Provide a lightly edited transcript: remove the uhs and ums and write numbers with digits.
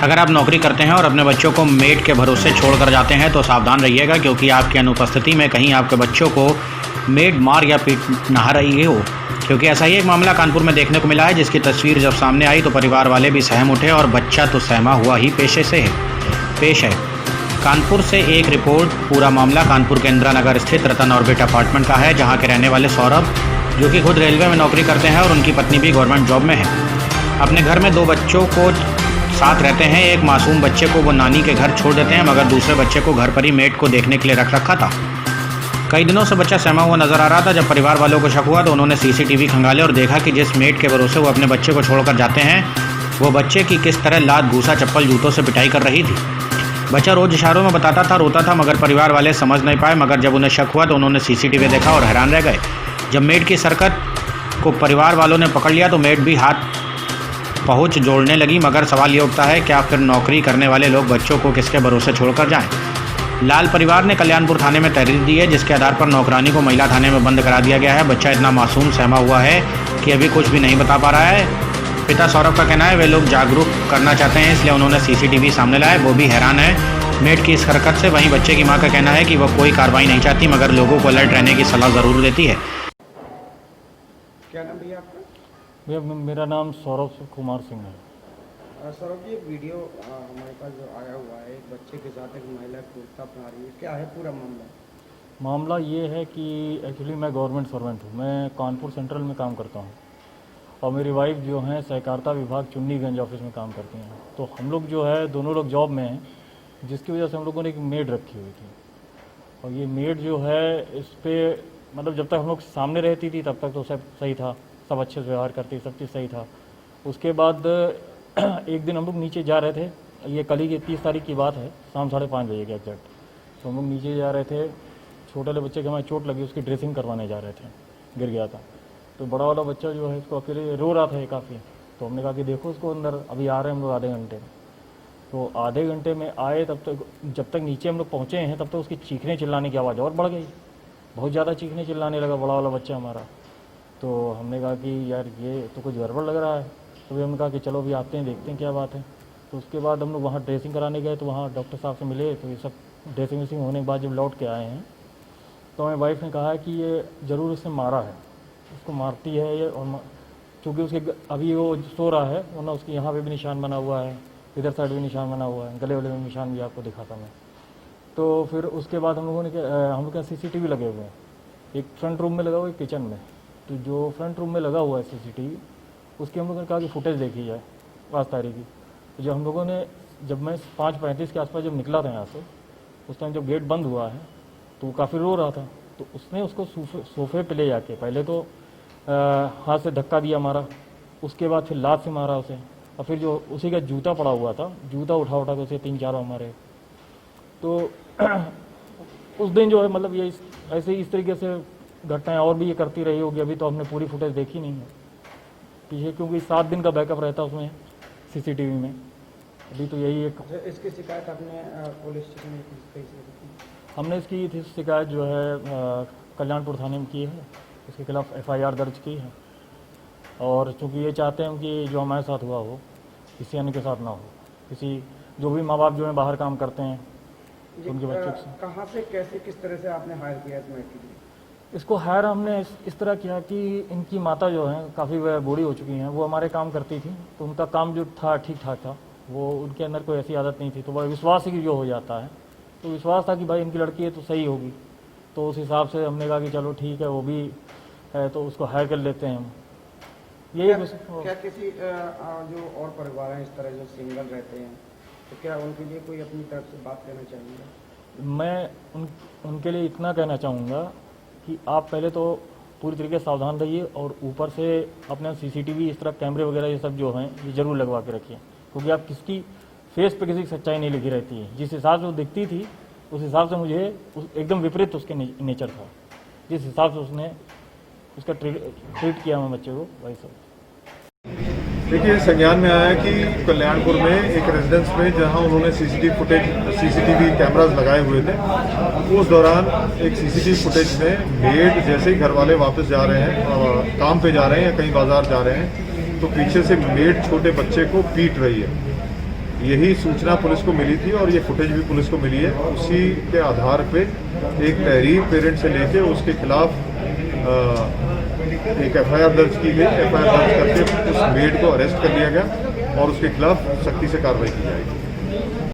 अगर आप नौकरी करते हैं और अपने बच्चों को मेड के भरोसे छोड़कर जाते हैं तो सावधान रहिएगा, क्योंकि आपकी अनुपस्थिति में कहीं आपके बच्चों को मेड मार या पीट ना रही हो। क्योंकि ऐसा ही एक मामला कानपुर में देखने को मिला है, जिसकी तस्वीर जब सामने आई तो परिवार वाले भी सहम उठे और बच्चा तो सहमा हुआ ही पेश है। कानपुर से एक रिपोर्ट। पूरा मामला कानपुर के इंदिरा नगर स्थित रतन ऑर्बिट अपार्टमेंट का है, जहां के रहने वाले सौरभ, जो कि खुद रेलवे में नौकरी करते हैं और उनकी पत्नी भी गवर्नमेंट जॉब में है, अपने घर में 2 बच्चों को साथ रहते हैं। एक मासूम बच्चे को वो नानी के घर छोड़ देते हैं, मगर दूसरे बच्चे को घर पर ही मेड को देखने के लिए रख रखा था। कई दिनों से बच्चा सहमा हुआ नजर आ रहा था। जब परिवार वालों को शक हुआ तो उन्होंने सीसीटीवी खंगाले और देखा कि जिस मेड के भरोसे वो अपने बच्चे को छोड़कर जाते हैं, वो बच्चे की किस तरह लात, घूसा, चप्पल, जूतों से पिटाई कर रही थी। बच्चा रोज इशारों में बताता था, रोता था, मगर परिवार वाले समझ नहीं पाए। मगर जब उन्हें शक हुआ तो उन्होंने सीसीटीवी देखा और हैरान रह गए। जब मेड की हरकत को परिवार वालों ने पकड़ लिया तो मेड भी हाथ पहुंच जोड़ने लगी। मगर सवाल ये उठता है, क्या फिर नौकरी करने वाले लोग बच्चों को किसके भरोसे छोड़कर जाएं? लाल परिवार ने कल्याणपुर थाने में तहरीर दी है, जिसके आधार पर नौकरानी को महिला थाने में बंद करा दिया गया है। बच्चा इतना मासूम सहमा हुआ है कि अभी कुछ भी नहीं बता पा रहा है। पिता सौरभ का कहना है वे लोग जागरूक करना चाहते हैं, इसलिए उन्होंने सीसीटीवी सामने लाया। वो भी हैरान है मेड की इस हरकत से। वहीं बच्चे की मां का कहना है कि वह कोई कार्रवाई नहीं चाहती, मगर लोगों को अलर्ट रहने की सलाह ज़रूर देती है। क्या नाम भैया आपका? भैया मेरा नाम सौरभ कुमार सिंह है। सौरभ जी, वीडियो हमारे पास जो आया हुआ है, एक बच्चे के साथ एक महिला क्रूरता अपना रही है, क्या है पूरा मामला? मामला ये है कि एक्चुअली मैं गवर्नमेंट सर्वेंट हूँ। मैं कानपुर सेंट्रल में काम करता हूँ और मेरी वाइफ जो है सहकारिता विभाग चुन्नीगंज ऑफिस में काम करती हैं। तो हम लोग जो है दोनों लोग जॉब में हैं, जिसकी वजह से हम लोगों ने एक मेड रखी हुई थी। और ये मेड जो है इस पर मतलब जब तक हम लोग सामने रहती थी तब तक तो सब सही था, सब अच्छे से व्यवहार करती, सब चीज़ सही था। उसके बाद एक दिन हम लोग नीचे जा रहे थे, ये कल ही 30 तारीख की बात है, शाम 5:30 बजे के एग्जैक्ट। तो हम लोग नीचे जा रहे थे, छोटे वाले बच्चे के हमारे चोट लगी, उसकी ड्रेसिंग करवाने जा रहे थे, गिर गया था। तो बड़ा वाला बच्चा जो है इसको अकेले रो रहा था काफ़ी। तो हमने कहा कि देखो उसको अंदर, अभी आ रहे हैं हम लोग आधे घंटे में। तो आधे घंटे में आए, तब तक जब तक नीचे हम लोग पहुँचे हैं तब तक उसकी चीखने चिल्लाने की आवाज़ और बढ़ गई, बहुत ज़्यादा चीखने चिल्लाने लगा बड़ा वाला बच्चा हमारा। तो हमने कहा कि यार ये तो कुछ गड़बड़ लग रहा है। तो भी हमने कहा कि चलो अभी आते हैं, देखते हैं क्या बात है। तो उसके बाद हम लोग वहाँ ड्रेसिंग कराने गए, तो वहाँ डॉक्टर साहब से मिले। तो ये सब ड्रेसिंग वेसिंग होने के बाद जब लौट के आए हैं तो हमारी वाइफ ने कहा है कि ये ज़रूर उसने मारा है, उसको मारती है ये। और चूँकि उसके अभी वो सो रहा है, वरना उसके यहाँ पे भी निशान बना हुआ है, इधर साइड भी निशान बना हुआ है, गले वाले में निशान भी आपको दिखाता मैं। तो फिर उसके बाद हम लोगों ने हम लोग के सीसीटीवी लगे हुए हैं, एक फ्रंट रूम में लगा हुआ है, किचन में। तो जो फ्रंट रूम में लगा हुआ है सीसीटीवी, उसकी हम लोगों ने कहा कि फुटेज देखी जाए 5 तारीख की। तो जब हम लोगों ने, जब मैं 5:35 के आसपास जब निकला था यहाँ से, उस टाइम जब गेट बंद हुआ है तो वो काफ़ी रो रहा था। तो उसने उसको सोफे पे ले जाके पहले तो हाथ से धक्का दिया मारा, उसके बाद फिर लात से मारा उसे, और फिर जो उसी का जूता पड़ा हुआ था, जूता उठा के उसे 3-4 बार मारे। तो उस दिन जो है मतलब ये ऐसे इस तरीके से घटनाएं और भी ये करती रही होगी। अभी तो हमने पूरी फुटेज देखी नहीं है पीछे, क्योंकि 7 दिन का बैकअप रहता है उसमें सीसीटीवी में। अभी तो यही एक इसकी शिकायत आपने पुलिस स्टेशन में की? हमने इसकी शिकायत जो है कल्याणपुर थाने में की है, इसके खिलाफ FIR दर्ज की है। और चूँकि ये चाहते हैं कि जो हमारे साथ हुआ हो किसी अन्य के साथ ना हो, किसी जो भी माँ बाप जो है बाहर काम करते हैं उनके बच्चों से। कहाँ से, कैसे, किस तरह से आपने हायर किया इस मेड के लिए? इसको हायर हमने इस तरह किया कि इनकी माता जो है काफ़ी बूढ़ी हो चुकी हैं, वो हमारे काम करती थी। तो उनका काम जो था ठीक ठाक था, वो उनके अंदर कोई ऐसी आदत नहीं थी। तो वह विश्वास ही जो हो जाता है, तो विश्वास था कि भाई इनकी लड़की है तो सही होगी। तो उस हिसाब से हमने कहा कि चलो ठीक है, वो भी है तो उसको हायर कर लेते हैं हम। यही क्या किसी जो और परिवार हैं इस तरह जो सिंगल रहते हैं, तो क्या उनके लिए कोई अपनी तरफ से बात कहना चाहिए? मैं उनके लिए इतना कहना चाहूँगा कि आप पहले तो पूरी तरीके से सावधान रहिए, और ऊपर से अपने सीसीटीवी इस तरह कैमरे वगैरह ये सब जो हैं ये ज़रूर लगवा के रखिए। क्योंकि आप किसकी फेस पे किसी की सच्चाई नहीं लिखी रहती है। जिस हिसाब से वो दिखती थी उस हिसाब से मुझे एकदम विपरीत उसके नेचर था। जिस हिसाब से उसने उसका ट्रीट किया मैं बच्चे को, वही सब। देखिए, संज्ञान में आया कि कल्याणपुर में एक रेजिडेंस में जहां उन्होंने सीसीटीवी कैमरास लगाए हुए थे, उस दौरान एक सीसीटीवी फुटेज में मेड जैसे ही घर वाले वापस जा रहे हैं, काम पे जा रहे हैं या कहीं बाजार जा रहे हैं, तो पीछे से मेड छोटे बच्चे को पीट रही है। यही सूचना पुलिस को मिली थी और ये फुटेज भी पुलिस को मिली है। उसी के आधार पे एक तहरीर पेरेंट से लेके उसके खिलाफ एक एफआईआर दर्ज की गई। एफआईआर दर्ज करके उस मेड को अरेस्ट कर लिया गया और उसके खिलाफ सख्ती से कार्रवाई की जाएगी।